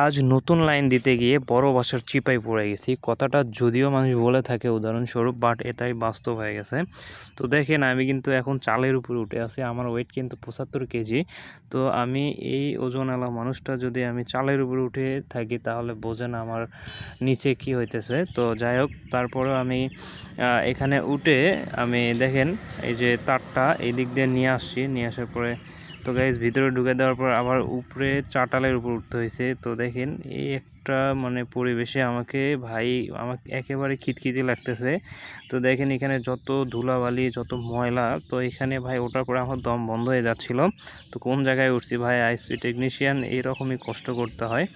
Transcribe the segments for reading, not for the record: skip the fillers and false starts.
আজ নতুন লাইন দিতে গিয়ে বড় বাসার চিপায় পড়ে গেছি। কথাটা যদিও মানুষ বলে থাকে উদাহরণস্বরূপ, বাট এটাই বাস্তব হয়ে গেছে। তো দেখেন আমি কিন্তু এখন চালের উপরে উঠে আছি। আমার ওয়েট কিন্তু 75 কেজি। তো আমি এই ওজনওয়ালা মানুষটা যদি আমি চালের উপরে উঠে থাকি তাহলে বোঝেন আমার নিচে কি হইতেছে। তো যাই হোক, তারপরেও আমি এখানে উঠে আমি দেখেন এই যে তারটা এই দিক দিয়ে নিয়ে আসছি। নিয়ে আসার পরে তো গাইজ ভিতরে ঢুকে দেওয়ার পর আবার উপরে চাটালের উপর উঠতে হয়েছে। তো দেখেন এই একটা পরিবেশে আমাকে একেবারে খিটখিটি লাগতেছে। তো দেখেন এখানে যত ধুলাবালি যত ময়লা, তো এখানে ভাই ওঠার পরে আমার দম বন্ধ হয়ে যাচ্ছিল। তো কোন জায়গায় উঠছি ভাই, আইএসপি টেকনিশিয়ান এইরকমই কষ্ট করতে হয়।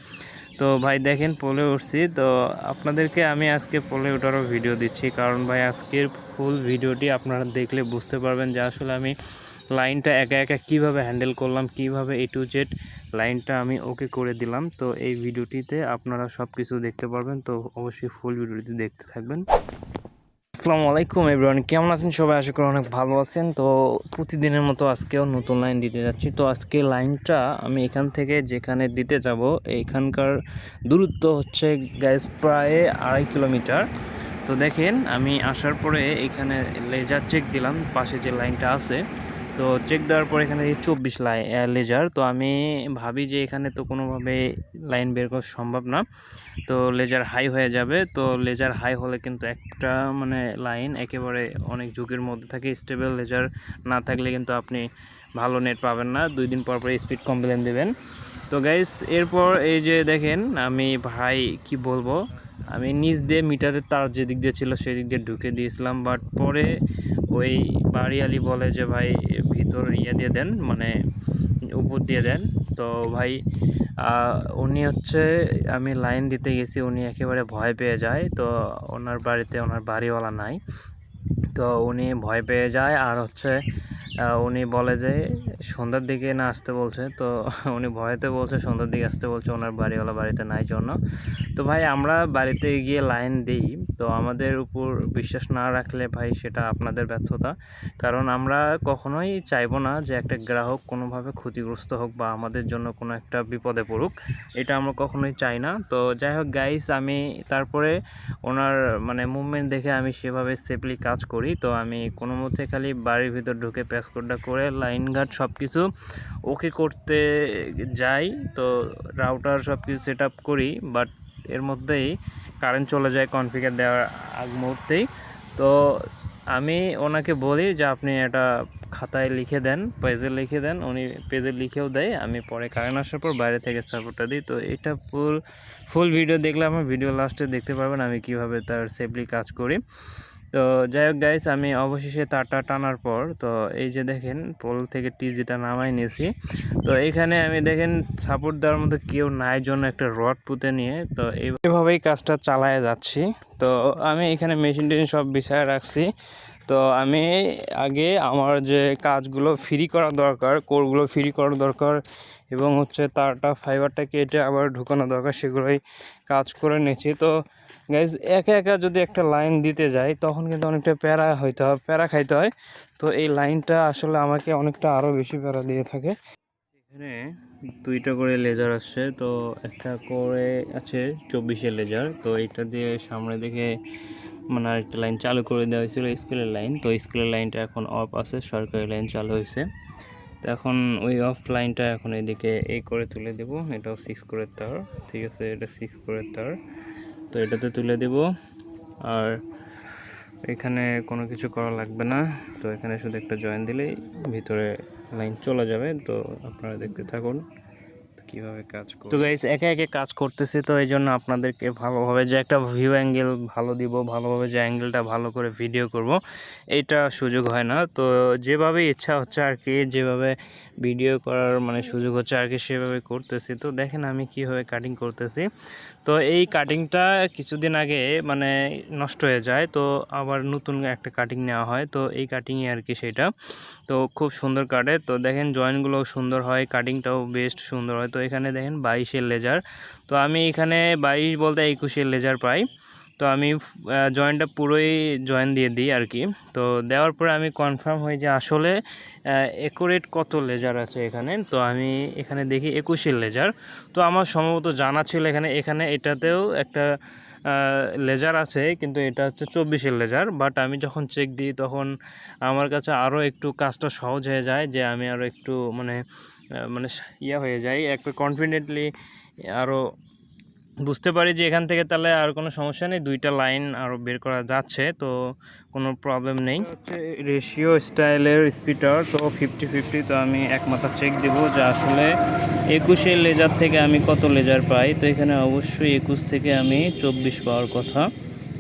তো ভাই দেখেন পোলে উঠছি। তো আপনাদেরকে আমি আজকে পোলে ওঠারও ভিডিও দিচ্ছি, কারণ ভাই আজকের ফুল ভিডিওটি আপনারা দেখলে বুঝতে পারবেন যে আসলে আমি লাইনটা একা একা কীভাবে হ্যান্ডেল করলাম, কিভাবে A to Z লাইনটা আমি ওকে করে দিলাম। তো এই ভিডিওটিতে আপনারা সব কিছু দেখতে পারবেন। তো অবশ্যই ফুল ভিডিওটি দেখতে থাকবেন। আসসালামু আলাইকুম এভরিওয়ান, কেমন আছেন সবাই? আশা করি অনেক ভালো আছেন। তো প্রতিদিনের মতো আজকেও নতুন লাইন দিতে যাচ্ছি। তো আজকে লাইনটা আমি এখান থেকে যেখানে দিতে যাব এইখানকার দূরত্ব হচ্ছে গাইস প্রায় 2.5 কিলোমিটার। তো দেখেন আমি আসার পরে এখানে লেজার চেক দিলাম, পাশে যে লাইনটা আছে। তো চেক দেওয়ার পর এখানে 24 লেজার। তো আমি ভাবি যে এখানে তো কোনোভাবে লাইন বের করা সম্ভব না, তো লেজার হাই হয়ে যাবে। তো লেজার হাই হলে কিন্তু একটা লাইন একেবারে অনেক ঝুঁকির মধ্যে থাকে। স্টেবল লেজার না থাকলে কিন্তু আপনি ভালো নেট পাবেন না, 2 দিন পর পর স্পিড কমপ্লেন দেবেন। তো গাইস এরপর এই যে দেখেন আমি ভাই কি বলবো, আমি নিচ দিয়ে মিটারের তার যেদিক দিয়ে ছিল সেদিক দিয়ে ঢুকে দিয়েছিলাম, বাট পরে ওই বাড়িয়ালি বলে যে ভাই ভিতর দিয়ে দেন, উপর দিয়ে দেন। তো ভাই উনি হচ্ছে আমি লাইন দিতে গেছি, উনি একেবারে ভয় পেয়ে যায়। তো ওনার বাড়িতে ওনার বাড়িওয়ালা নাই, তো উনি ভয় পেয়ে যায়। আর হচ্ছে উনি বলে যে সন্ধ্যার দিকে না আসতে বলছে। তো উনি ভয়েতে বলছে সন্ধ্যার দিকে আসতে বলছে, ওনার বাড়িওয়ালা বাড়িতে নাই জন্য। তো ভাই আমরা বাড়িতে গিয়ে লাইন দিই, তো আমাদের উপর বিশ্বাস না রাখলে ভাই সেটা আপনাদের ব্যর্থতা। কারণ আমরা কখনোই চাইবো না যে একটা গ্রাহক কোনোভাবে ক্ষতিগ্রস্ত হোক বা আমাদের জন্য কোনো একটা বিপদে পড়ুক, এটা আমরা কখনোই চাই না। তো যাই হোক গাইস, আমি তারপরে ওনার মুভমেন্ট দেখে আমি সেভাবে সেফলি কাজ করি। তো আমি কোনো মতে খালি বাড়ির ভিতর ঢুকে প্যাসকোডটা করে লাইন ঘাট সব কিছু ওকে করতে যাই। তো রাউটার সব কিছু সেট আপ করি, বাট এর মধ্যেই কারেন্ট চলে যায় কনফিগার দেওয়ার আগ মুহূর্তেই। তো আমি ওনাকে বলি যে আপনি এটা খাতায় লিখে দেন, পেজে লিখে দেন। উনি পেজে লিখেও দেয়, আমি পরে কারেন্ট আসার পর বাইরে থেকে সাপোর্টটা দিই। তো এটা ফুল ভিডিও দেখলে আমার ভিডিও লাস্টে দেখতে পারবেন আমি কিভাবে তার সেফলি কাজ করি। তো যাই হোক গাইস, আমি অবশেষে তারটা টানার পর তো এই যে দেখেন পোল থেকে টিজিটা নামাই নিয়েছি। তো এখানে আমি দেখেন সাপোর্ট দেওয়ার মতো কেউ নাই জন্য একটা রড পুঁতে নিয়ে তো এইভাবেই কাজটা চালায় যাচ্ছি। তো আমি এখানে মেশিন টেশিন সব বিছায় রাখছি। তো আমি আগে আমার যে কাজগুলো ফ্রি করা দরকার, কোরগুলো ফ্রি করা দরকার এবং হচ্ছে তারটা ফাইবারটা কেটে আবার ঢুকানো দরকার, সেগুলোই কাজ করে নিয়েছি। তো গাইজ একা একা যদি একটা লাইন দিতে যাই তখন কিন্তু অনেকটা প্যারা খাইতে হয়। তো এই লাইনটা আসলে আমাকে অনেকটা আরও বেশি প্যারা দিয়ে থাকে। এখানে 2টা করে লেজার আসছে, তো একটা করে আছে 24-এর লেজার। তো এইটা দিয়ে সামনে দিকে আরেকটা লাইন চালু করে দেওয়া হয়েছিল, স্কুলের লাইন। তো স্কুলের লাইনটা এখন অফ আছে, সরকারি লাইন চালু হয়েছে। তো এখন ওই অফ লাইনটা এখন এদিকে এই করে তুলে দেব। এটাও 6 করে তার, ঠিক আছে, এটা 6 করে তার। তো এটাতে তুলে দেব, আর এখানে কোনো কিছু করা লাগবে না। তো এখানে শুধু একটা জয়েন দিলেই ভিতরে লাইন চলে যাবে। তো আপনারা দেখতে থাকুন কিভাবে কাজ করে। তো গাইস একে একে কাজ করতেছি, তো এই জন্য আপনাদেরকে ভালোভাবে যে একটা ভিউ অ্যাঙ্গেল ভালো দিব, ভালোভাবে যে অ্যাঙ্গেলটা ভালো করে ভিডিও করব, এইটা সুযোগ হয় না। তো যেভাবে ইচ্ছা হচ্ছে আর কি, যেভাবে ভিডিও করার সুযোগ হচ্ছে আর কি, সেভাবে করতেছি। তো দেখেন আমি কীভাবে কাটিং করতেছি। তো এই কাটিংটা কিছুদিন আগে নষ্ট হয়ে যায়, তো আবার নতুন একটা কাটিং নেওয়া হয়। তো এই কাটিংয়ে আর কি সেটা তো খুব সুন্দর কাটে। তো দেখেন জয়েন্টগুলোও সুন্দর হয়, কাটিংটাও বেস্ট সুন্দর হয়। তো এখানে দেখেন 22-এর লেজার। তো আমি এখানে 22 বলতে 21-এর লেজার পাই। তো আমি জয়েন্টটা পুরোই জয়েন দিয়ে দিই আর কি। তো দেওয়ার পরে আমি কনফার্ম হই যে আসলে অ্যাকুরেট কত লেজার আছে এখানে। তো আমি এখানে দেখি 21 লেজার। তো আমার সম্ভবত জানা ছিল এখানে এটাতেও একটা লেজার আছে, কিন্তু এটা হচ্ছে 24 লেজার। বাট আমি যখন চেক দিই তখন আমার কাছে আরও একটু কাজটা সহজ হয়ে যায়, যে আমি আরও একটু মানে হয়ে যায়, একটু কনফিডেন্টলি আরও বুঝতে পারি যে এখান থেকে তাহলে আর কোনো সমস্যা নেই, 2টা লাইন আরও বের করা যাচ্ছে, তো কোনো প্রবলেম নেই। হচ্ছে রেশিও স্টাইলের স্পিডার, তো 50-50। তো আমি একমাত্র চেক দেব যে আসলে 21 লেজার থেকে আমি কত লেজার পাই। তো এখানে অবশ্যই 21 থেকে আমি 24 পাওয়ার কথা।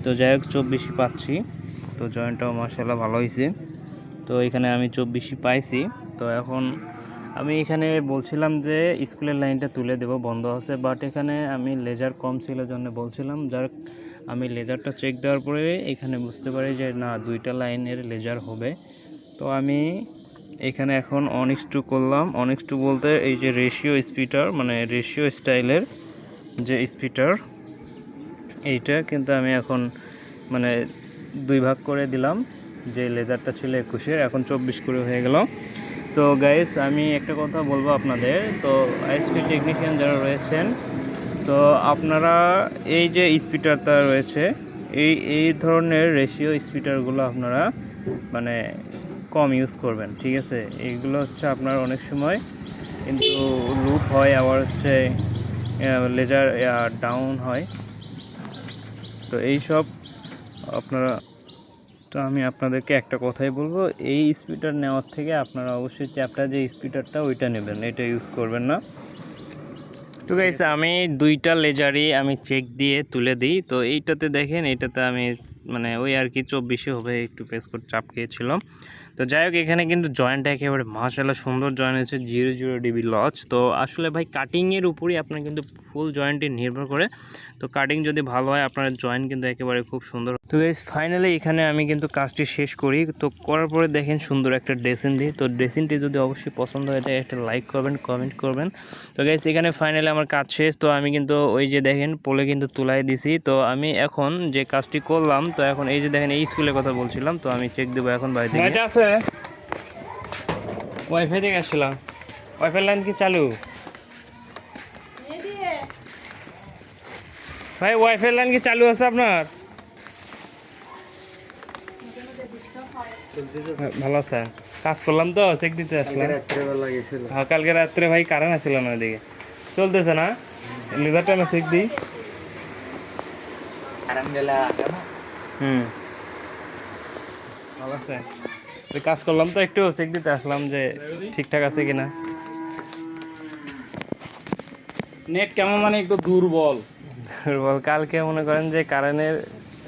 তো যাই হোক 24ই পাচ্ছি। তো জয়েন্টটাও মাশাআল্লাহ ভালো হয়েছে। তো এখানে আমি 24ই পাইছি। তো এখন আমি এখানে বলছিলাম যে স্কুলের লাইনটা তুলে দেব, বন্ধ আছে, বাট এখানে আমি লেজার কম ছিল জন্য বলছিলাম। যার আমি লেজারটা চেক দেওয়ার পরে এখানে বুঝতে পারি যে না, 2টা লাইনের লেজার হবে। তো আমি এখানে এখন অন/2 করলাম। অন/2 বলতে এই যে রেশিও স্পিডার, মানে রেশিও স্টাইলের যে স্পিডার, এইটা কিন্তু আমি এখন মানে 2 ভাগ করে দিলাম। যে লেজারটা ছিল 21, এখন 24 করে হয়ে গেল। তো গাইস, আমি একটা কথা বলবো আপনাদের, তো আইএসপি টেকনিশিয়ান যারা রয়েছেন, তো আপনারা এই যে স্পিডারটা রয়েছে, এই ধরনের রেশিও স্পিডারগুলো আপনারা মানে কম ইউজ করবেন, ঠিক আছে? এইগুলো হচ্ছে আপনার অনেক সময় কিন্তু লুপ হয়, আবার হচ্ছে লেজার ডাউন হয়। তো এই সব আপনারা, তো আমি আপনাদেরকে একটা কথাই বলবো, এই স্পিডার নেওয়ার থেকে আপনারা অবশ্যই চ্যাপ্টার যে স্পিডারটা ওইটা নেবেন, এটা ইউজ করবেন না। তো গাইস, আমি 2টা লেজারই আমি চেক দিয়ে তুলে দিই। তো এইটাতে দেখেন, এইটাতে আমি মানে ওই আর কি 24 হবে, একটু পেস করে চাপ খেয়েছিলাম। তো যাই হোক, এখানে কিন্তু জয়েন্টটা একেবারে মাশাআল্লাহ সুন্দর জয়েন্ট হয়েছে, 00 ডিবি লচ। তো আসলে ভাই কাটিংয়ের উপরই আপনার কিন্তু ফুল জয়েন্টটি নির্ভর করে। তো কাটিং যদি ভালো হয়, আপনার জয়েন্ট কিন্তু একেবারে খুব সুন্দর। তো গাইস, ফাইনালি এখানে আমি কিন্তু কাজটি শেষ করি। তো করার পরে দেখেন সুন্দর একটা ড্রেসিং দিই। তো ড্রেসিংটি যদি অবশ্যই পছন্দ হয় থাকে একটা লাইক করবেন, কমেন্ট করবেন। তো গাইস, এখানে ফাইনালি আমার কাজ শেষ। তো আমি কিন্তু ওই যে দেখেন পোলে কিন্তু তুলাই দিছি। তো আমি এখন যে কাজটি করলাম, তো এখন এই যে দেখেন এই স্কুলের কথা বলছিলাম, তো আমি চেক দেবো এখন বাইরে থেকে। এটা আছে ওয়াইফাই থেকে আসছিলাম, ওয়াইফাই লাইন কি চালু? ভাই ওয়াইফাই লাইন কি চালু আছে আপনার? ভালো আছে, কাজ করলাম তো চেক দিতে আসলাম। হ্যাঁ, কালকে রাত্রে ভাই কারেন্ট আসছিল না, ওইদিকে চলতেছে না, লেজারটা না চেক দিই। ভালো আছে, কাজ করলাম তো একটু চেক দিতে আসলাম যে ঠিকঠাক আছে কিনা। নেট কেমন মানে একটু দুর্বল। কালকে মনে করেন যে কারেন্টের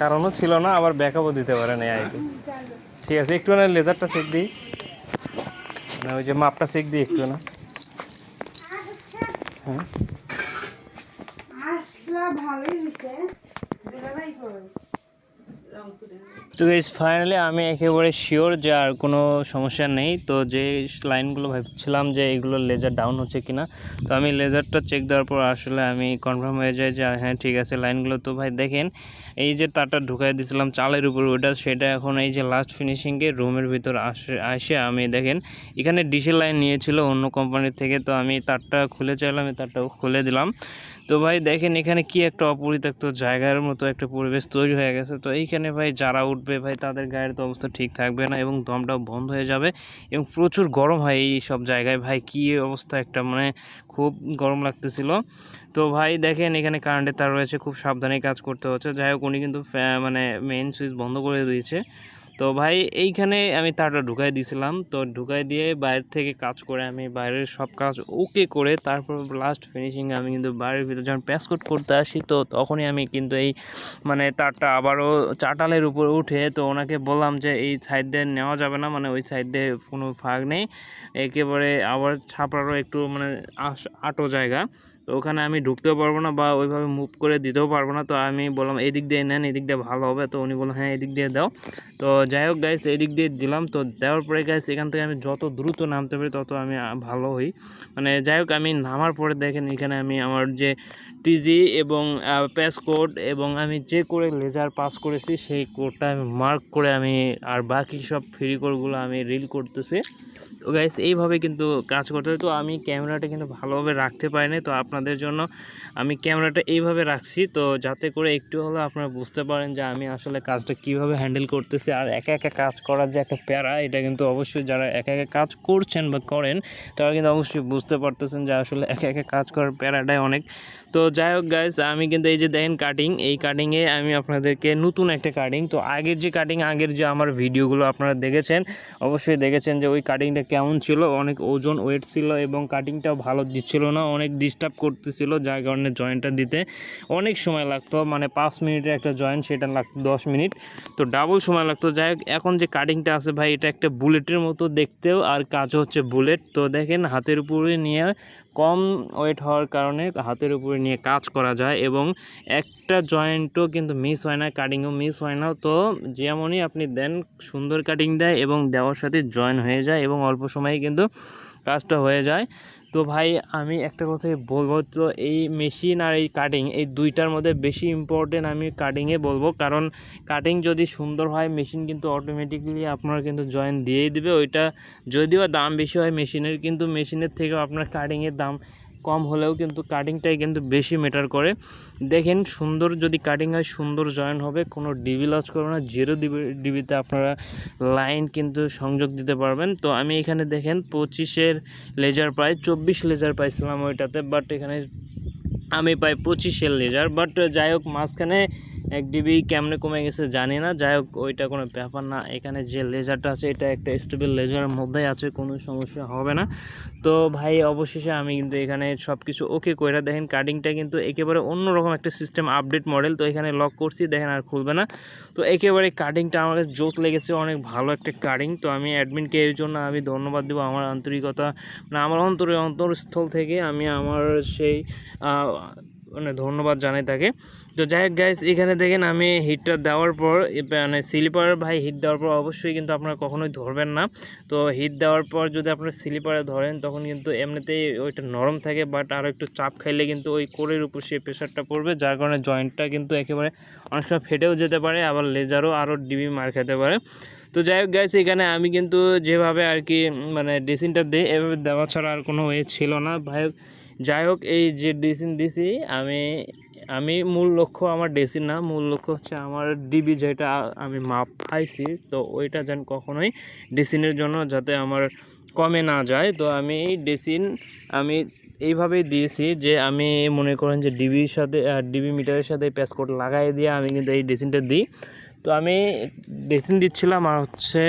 কারণও ছিল না, আবার ব্যাকআপও দিতে পারে না আইতে। ঠিক আছে, একটু না লেজারটা চেক দিই, না ওই যে মাপটা চেক দিই একটু না। হ্যাঁ, তো গাইস ফাইনালি আমি একেবারে শিওর যে আর কোনো সমস্যা নেই। তো যে লাইনগুলো ভাবছিলাম যে এগুলো লেজার ডাউন হচ্ছে কিনা, তো আমি লেজারটা চেক দেওয়ার পর আসলে আমি কনফার্ম হয়ে যাই যে হ্যাঁ ঠিক আছে লাইনগুলো। তো ভাই দেখেন, এই যে তারটা ঢুকাই দিয়েছিলাম চালের উপর, সেটা এখন এই যে লাস্ট ফিনিশিংয়ে রুমের ভিতর আসে আমি দেখেন এখানে ডিসেল লাইন নিয়েছিল অন্য কোম্পানির থেকে। তো আমি তারটা খুলে চাইলাম, তারটাও খুলে দিলাম। তো ভাই দেখেন এখানে কি একটা অপরিত্যক্ত জায়গার মতো একটা পরিবেশ তৈরি হয়ে গেছে। তো এইখানে ভাই যারা উঠবে ভাই তাদের গায়ের তো অবস্থা ঠিক থাকবে না, এবং দমটাও বন্ধ হয়ে যাবে, এবং প্রচুর গরম হয় এই সব জায়গায়। ভাই কী অবস্থা, একটা মানে খুব গরম লাগতেছিল। তো ভাই দেখেন এখানে কারেন্টের তার রয়েছে, খুব সাবধানে কাজ করতে হচ্ছে। যাই হোক, উনি কিন্তু মানে মেইন সুইচ বন্ধ করে দিয়েছে। তো ভাই এইখানে আমি তারটা ঢুকাই দিয়েছিলাম। তো ঢুকাই দিয়ে বাইরে থেকে কাজ করে আমি বাইরের সব কাজ ওকে করে তারপর লাস্ট ফিনিশিংয়ে আমি কিন্তু বাড়ির ভিতরে যখন প্যাসকোট করতে আসি, তো তখনই আমি কিন্তু এই মানে তারটা আবারও চাটালের উপর উঠে, তো ওনাকে বললাম যে এই সাইড দিয়ে নেওয়া যাবে না, মানে ওই সাইড দিয়ে কোনো ফাঁক নেই, একেবারে আবার ছাপারও একটু মানে আটো জায়গা, তো ওখানে আমি ঢুকতেও পারবো না বা ওইভাবে মুভ করে দিতেও পারবো না। তো আমি বললাম এদিক দিয়ে নেন, এদিক দিয়ে ভালো হবে। তো উনি বললেন হ্যাঁ এদিক দিয়ে দাও। তো যাই হোক গাইস এদিক দিয়ে দিলাম। তো দেওয়ার পরে গাইস এখান থেকে আমি যত দ্রুত নামতে পারি তত আমি ভালো হই। মানে যাই হোক আমি নামার পরে দেখেন এখানে আমি আমার যে টিজি এবং প্যাস কোড এবং আমি যে করে লেজার পাস করেছি সেই কোডটা আমি মার্ক করে আমি আর বাকি সব ফ্রি কোডগুলো আমি রিল করতেছি। তো গাইস এইভাবে কিন্তু কাজ করতে হয়। তো আমি ক্যামেরাটা কিন্তু ভালোভাবে রাখতে পারিনি, তো আপনাদের জন্য আমি ক্যামেরাটা এইভাবে রাখছি, তো যাতে করে একটু হলেও আপনারা বুঝতে পারেন যে আমি আসলে কাজটা কিভাবে হ্যান্ডেল করতেছি। আর একা একা কাজ করার যে একটা প্যারা, এটা কিন্তু অবশ্যই যারা একা একা কাজ করছেন বা করেন তারা কিন্তু অবশ্যই বুঝতে পারতেছেন যে আসলে একা একা কাজ করার প্যারাটাই অনেক। তো যাই হোক গাইস আমি কিন্তু এই যে দেখেন কাটিং, এই কাটিংয়ে আমি আপনাদেরকে নতুন একটা কাটিং, তো আগের যে কাটিং, আগের যে আমার ভিডিওগুলো আপনারা দেখেছেন অবশ্যই দেখেছেন যে ওই কাটিংটা কেমন ছিল, অনেক ওজন ওয়েট ছিল এবং কাটিংটাও ভালো দিচ্ছিল না, অনেক ডিস্টার্ব করতেছিল, যার কারণে জয়েন্টটা দিতে অনেক সময় লাগতো। মানে 5 মিনিটের একটা জয়েন্ট সেটা লাগতো 10 মিনিট, তো ডাবল সময় লাগতো। যাই হোক এখন যে কাটিংটা আছে ভাই এটা একটা বুলেটের মতো দেখতেও, আর কাজও হচ্ছে বুলেট। তো দেখেন হাতের উপরে নিয়ে কম ওয়েট হওয়ার কারণে হাতের উপরে নিয়ে কাজ করা যায় এবং একটা জয়েন্টও কিন্তু মিস হয় না, কাটিংও মিস হয় না। তো যেমনই আপনি দেন সুন্দর কাটিং দেয় এবং দেওয়ার সাথে জয়েন হয়ে যায় এবং অল্প সময়ে কিন্তু কাজটা হয়ে যায়। তো ভাই আমি একটা কথাই বলবো, তো এই মেশিন আর এই কাটিং এই দুইটার মধ্যে বেশি ইম্পর্টেন্ট আমি কাটিংয়ে বলবো, কারণ কাটিং যদি সুন্দর হয় মেশিন কিন্তু অটোমেটিক্যালি আপনারা কিন্তু জয়েন দিয়েই দেবে। ওইটা যদিও দাম বেশি হয় মেশিনের, কিন্তু মেশিনের থেকেও আপনার কাটিংয়ের দাম কম হলেও কিন্তু কাটিংটাই কিন্তু বেশি ম্যাটার করে। দেখেন সুন্দর যদি কাটিং হয় সুন্দর জয়েন হবে, কোনো ডিবি লস করবে না, 0 ডিবিতে আপনারা লাইন কিন্তু সংযোগ দিতে পারবেন। তো আমি এখানে দেখেন 25-এর লেজার প্রায় 24 লেজার পাইছিলাম ওইটাতে, বাট এখানে আমি পাই 25-এর লেজার। বাট যাই হোক মাঝখানে 1 ডিবি কেমনে কমে গেছে জানি না, যাই হোক ওইটা কোনো ব্যাপার না। এখানে যে লেজারটা আছে এটা একটা স্টেবল লেজারের মধ্যেই আছে, কোনো সমস্যা হবে না। তো ভাই অবশেষে আমি কিন্তু এখানে সব কিছু ওকে কইরা দেখেন কাটিংটা কিন্তু একেবারে অন্যরকম একটা সিস্টেম, আপডেট মডেল। তো এখানে লক করছি দেখেন আর খুলবে না। তো একেবারে কাটিংটা আমার কাছে জোস লেগেছে, অনেক ভালো একটা কাটিং। তো আমি অ্যাডমিনকে এর জন্য আমি ধন্যবাদ দেবো, আমার আন্তরিকতা মানে আমার অন্তরস্থল থেকে আমি আমার সেই মানে ধন্যবাদ জানাই তাকে। তো যাই হোক গাইস এখানে দেখেন আমি হিটটা দেওয়ার পর মানে স্লিপার ভাই হিট দেওয়ার পর অবশ্যই কিন্তু আপনারা কখনোই ধরবেন না। তো হিট দেওয়ার পর যদি আপনারা স্লিপারে ধরেন তখন কিন্তু এমনিতেই ওইটা নরম থাকে, বাট আরও একটু চাপ খাইলে কিন্তু ওই কোরের উপর সেই প্রেশারটা পড়বে, যার কারণে জয়েন্টটা কিন্তু একেবারে অনেক সময় ফেটেও যেতে পারে, আবার লেজারও আরও ডিবি মার খেতে পারে। তো যাই হোক গাইস এখানে আমি কিন্তু যেভাবে আর কি মানে ড্রেসিংটা দিই এভাবে দেওয়া ছাড়া আর কোনো ওয়ে ছিল না ভাই। যাই হোক এই যে ড্রেসিং দিছি আমি মূল লক্ষ্য আমার ড্রেসিং না, মূল লক্ষ্য হচ্ছে আমার ডিবি যেটা আমি মাপ পাইছি, তো ওইটা যেন কখনোই ড্রেসিংয়ের জন্য যাতে আমার কমে না যায়। তো আমি এই ড্রেসিং আমি এইভাবেই দিয়েছি যে আমি মনে করেন যে ডিবির সাথে ডিবি মিটারের সাথে প্যাসকোড লাগাই দিয়ে আমি কিন্তু এই ড্রেসিংটা দিই। তো আমি ড্রেসিং দিচ্ছিলাম আর হচ্ছে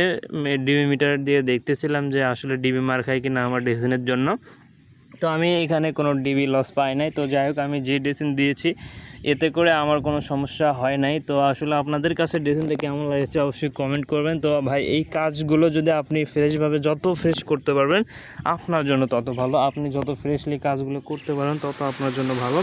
ডিবি মিটার দিয়ে দেখতেছিলাম যে আসলে ডিবি মার খায় কিনা আমার ড্রেসিংয়ের জন্য। তো আমি এখানে কোনো ডিবি লস পাই নাই। তো যাই হোক আমি যে ড্রেসিং দিয়েছি এতে করে আমার কোনো সমস্যা হয় নাই। তো আসলে আপনাদের কাছে ড্রেসিংটা কেমন লাগছে অবশ্যই কমেন্ট করবেন। তো ভাই এই কাজগুলো যদি আপনি ফ্রেশভাবে যত ফ্রেশ করতে পারবেন আপনার জন্য তত ভালো, আপনি যত ফ্রেশলি কাজগুলো করতে পারেন তত আপনার জন্য ভালো।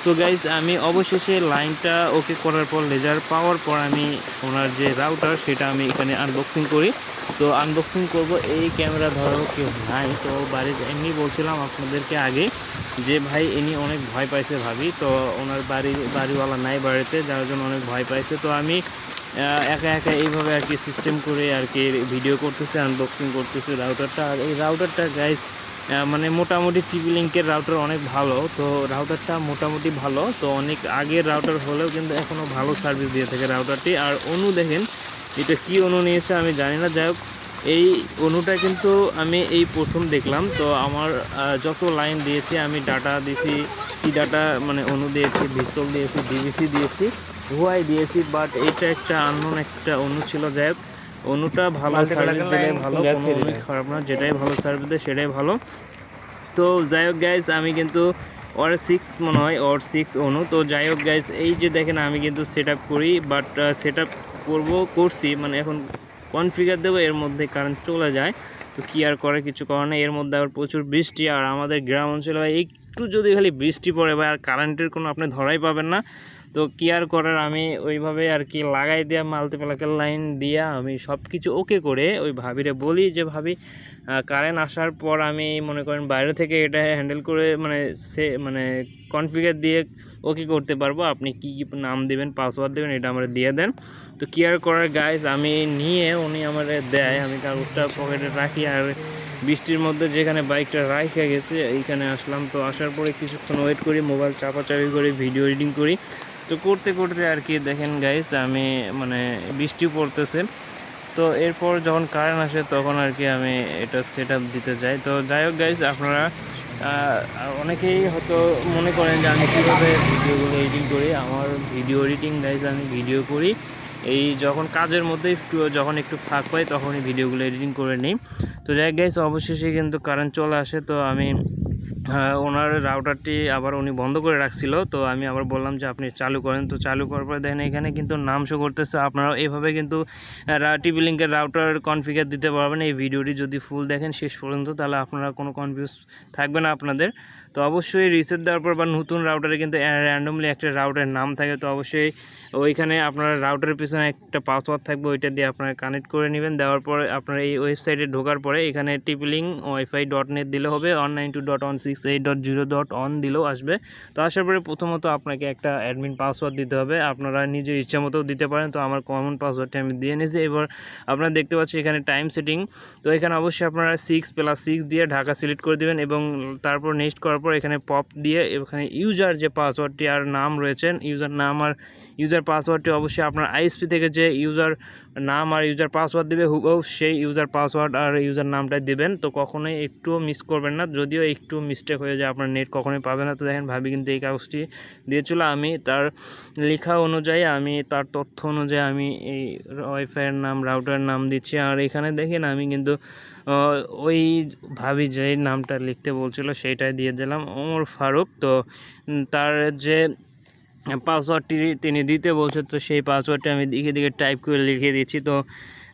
তো গাইস আমি অবশেষে লাইনটা ওকে করার পর লেজার পাওয়ার পর আমি ওনার যে রাউটার সেটা আমি এখানে আনবক্সিং করি। তো আনবক্সিং করব, এই ক্যামেরা ধরো কেউ নাই, তো বাড়িতে এমনি বলছিলাম আপনাদেরকে আগে যে ভাই ইনি অনেক ভয় পাইছে ভাবি, তো ওনার বাড়িওয়ালা নাই বাড়িতে, যার জন্য অনেক ভয় পাইছে। তো আমি একা একা এইভাবে আর কি সিস্টেম করে আর কি ভিডিও করতেছি, আনবক্সিং করতেছি রাউটারটা। আর এই রাউটারটা গাইস মানে মোটামুটি টিভি লিঙ্কের রাউটার অনেক ভালো, তো রাউটারটা মোটামুটি ভালো, তো অনেক আগের রাউটার হলেও কিন্তু এখনও ভালো সার্ভিস দিয়ে থাকে রাউটারটি। আর অনু দেখেন এটা কি অনু নিয়েছে আমি জানি না, যাই হোক এই অনুটা কিন্তু আমি এই প্রথম দেখলাম। তো আমার যত লাইন দিয়েছি আমি ডাটা দিয়েছি, সি ডাটা মানে অনু দিয়েছি, ভিসল দিয়েছি, ডিভিসি দিয়েছি, হুয়াই দিয়েছি, বাট এটা একটা আননোন একটা অনু ছিল। যাই হোক অনুটা ভালো সার্ভিস দিলে ভালো, কোনো অনুই খারাপ না, যেটাই ভালো সার্ভিস দেয় সেটাই ভালো। তো যাই হোক গাইজ আমি কিন্তু ওর 6 মনে হয় ওর 6 অনু। তো যাই হোক গাইজ এই যে দেখেন আমি কিন্তু সেট আপ করি, বাট সেট আপ করছি মানে এখন কনফিগার দেবো, এর মধ্যে কারেন্ট চলে যায়। তো কী আর করে কিছু করার নেই, এর মধ্যে আবার প্রচুর বৃষ্টি, আর আমাদের গ্রাম অঞ্চলে একটু যদি খালি বৃষ্টি পড়ে ভাই আর কারেন্টের কোনো আপনি ধরাই পাবেন না। তো কি আর করার, আমি ওইভাবে আর কি লাগাই দেওয়া মাল্টিপ্লাকের লাইন দিয়া আমি সব কিছু ওকে করে ওই ভাবিরে বলি যে ভাবি কারেন্ট আসার পর আমি মনে করেন বাইরে থেকে এটা হ্যান্ডেল করে মানে কনফিগার দিয়ে ওকে করতে পারবো, আপনি কি কি নাম দেবেন পাসওয়ার্ড দেবেন এটা আমার দিয়ে দেন। তো কি আর করার গাইজ, আমি নিয়ে উনি আমার দেয়, আমি কাগজটা পকেটে রাখি আর বৃষ্টির মধ্যে যেখানে বাইকটা রাখা গেছে এইখানে আসলাম। তো আসার পরে কিছুক্ষণ ওয়েট করি, মোবাইল চাপাচাপি করি, ভিডিও এডিটিং করি। তো করতে করতে আর কি দেখেন গাইজ আমি মানে বৃষ্টি পড়তেছে। তো এরপর যখন কারেন্ট আসে তখন আর কি আমি এটা সেট আপ দিতে যাই। তো যাই হোক গাইজ, আপনারা অনেকেই হয়তো মনে করেন যে আমি কীভাবে ভিডিওগুলো এডিটিং করি। আমার ভিডিও এডিটিং গাইজ আমি ভিডিও করি এই যখন কাজের মধ্যে যখন একটু ফাঁক পাই তখনই ভিডিওগুলো এডিটিং করে নিই। তো যাই হোক গাইজ, অবশেষে কিন্তু কারেন্ট চলে আসে। তো আমি ওনার রাউটারটি আবার উনি বন্ধ করে রাখছিল, তো আমি আবার বললাম যে আপনি চালু করেন। তো চালু করার পরে দেখেন এখানে কিন্তু নাম শো করতেছে। আপনারাও এভাবে কিন্তু টিপি লিঙ্কের রাউটার কনফিগার দিতে পারবেন। এই ভিডিওটি যদি ফুল দেখেন শেষ পর্যন্ত তাহলে আপনারা কোনো কনফিউজ থাকবে না আপনাদের। তো অবশ্যই রিসেট দেওয়ার পর বা নতুন রাউটারে কিন্তু র্যান্ডমলি একটা রাউটারের নাম থাকে, তো অবশ্যই ওইখানে আপনার রাউটারের পিছনে একটা পাসওয়ার্ড থাকবে, ওইটা দিয়ে আপনারা কানেক্ট করে নেবেন। দেওয়ার পরে আপনার এই ওয়েবসাইটে ঢোকার পরে এখানে টিপলিং wifi.net দিলে হবে, 192.168.0.1 দিলেও আসবে। তো আসার পরে প্রথমত আপনাকে একটা অ্যাডমিন পাসওয়ার্ড দিতে হবে, আপনারা নিজের ইচ্ছা মতো দিতে পারেন। তো আমার কমন পাসওয়ার্ডটা আমি দিয়ে নিয়েছি। এবার আপনারা দেখতে পাচ্ছেন এখানে টাইম সেটিং, তো এখানে অবশ্যই আপনারা 6+6 দিয়ে ঢাকা সিলেক্ট করে দেবেন এবং তারপর নেক্সট করার পর এখানে পপ দিয়ে এখানে ইউজার যে পাসওয়ার্ডটি আর নাম রয়েছেন, ইউজার নাম আর ইউজার পাসওয়ার্ডটি অবশ্যই আপনার আইএসপি থেকে যে ইউজার নাম আর ইউজার পাসওয়ার্ড দেবে হুবহু সেই ইউজার পাসওয়ার্ড আর ইউজার নামটাই দেবেন। তো কখনোই একটুও মিস করবেন না, যদিও একটু মিস্টেক হয়ে যায় আপনার নেট কখনোই পাবে না। তো দেখেন ভাবি কিন্তু এই কাগজটি দিয়েছিল, আমি তার লেখা অনুযায়ী আমি তার তথ্য অনুযায়ী আমি এই ওয়াইফাইয়ের নাম রাউটারের নাম দিচ্ছি। আর এখানে দেখেন আমি কিন্তু ওই ভাবি যে নামটা লিখতে বলছিল সেইটাই দিয়ে দিলাম, ওমর ফারুক। তো তার যে পাসওয়ার্ডটি তিনি দিতে বলছে তো সেই পাসওয়ার্ডটি আমি দিকে দিকে টাইপ করে লিখে দিচ্ছি। তো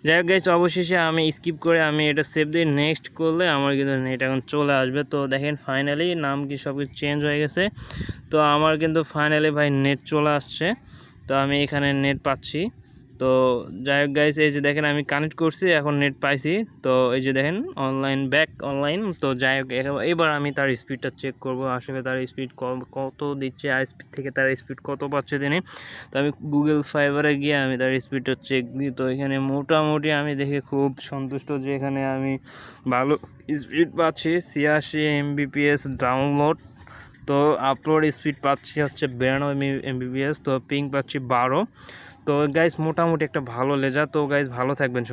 যাই হোক গাইস, অবশেষে আমি স্কিপ করে আমি এটা সেভ দিয়ে নেক্সট করলে আমার কিন্তু নেট এখন চলে আসবে। তো দেখেন ফাইনালি নাম কি সব কিছু চেঞ্জ হয়ে গেছে। তো আমার কিন্তু ফাইনালি ভাই নেট চলে আসছে, তো আমি এখানে নেট পাচ্ছি। তো যাই হোক গাইস, এই যে দেখেন আমি কানেক্ট করছি, এখন নেট পাইছি। তো এই যে দেখেন অনলাইন ব্যাক অনলাইন। তো যাই হোক এবার আমি তার স্পিডটা চেক করব, আসলে তার স্পিড কত দিচ্ছে, স্পিড থেকে তার স্পিড কত পাচ্ছে তিনি। তো আমি গুগল ফাইবারে গিয়ে আমি তার স্পিডটা চেক দিই। তো এখানে মোটামুটি আমি দেখে খুব সন্তুষ্ট যে এখানে আমি ভালো স্পিড পাচ্ছি, 86 Mbps ডাউনলোড। তো আপলোড স্পিড পাচ্ছি হচ্ছে 92 Mbps। তো পিং পাচ্ছি 12। তো গাইস মোটামুটি একটা ভালো লেজা। তো গাইস ভালো থাকবেন।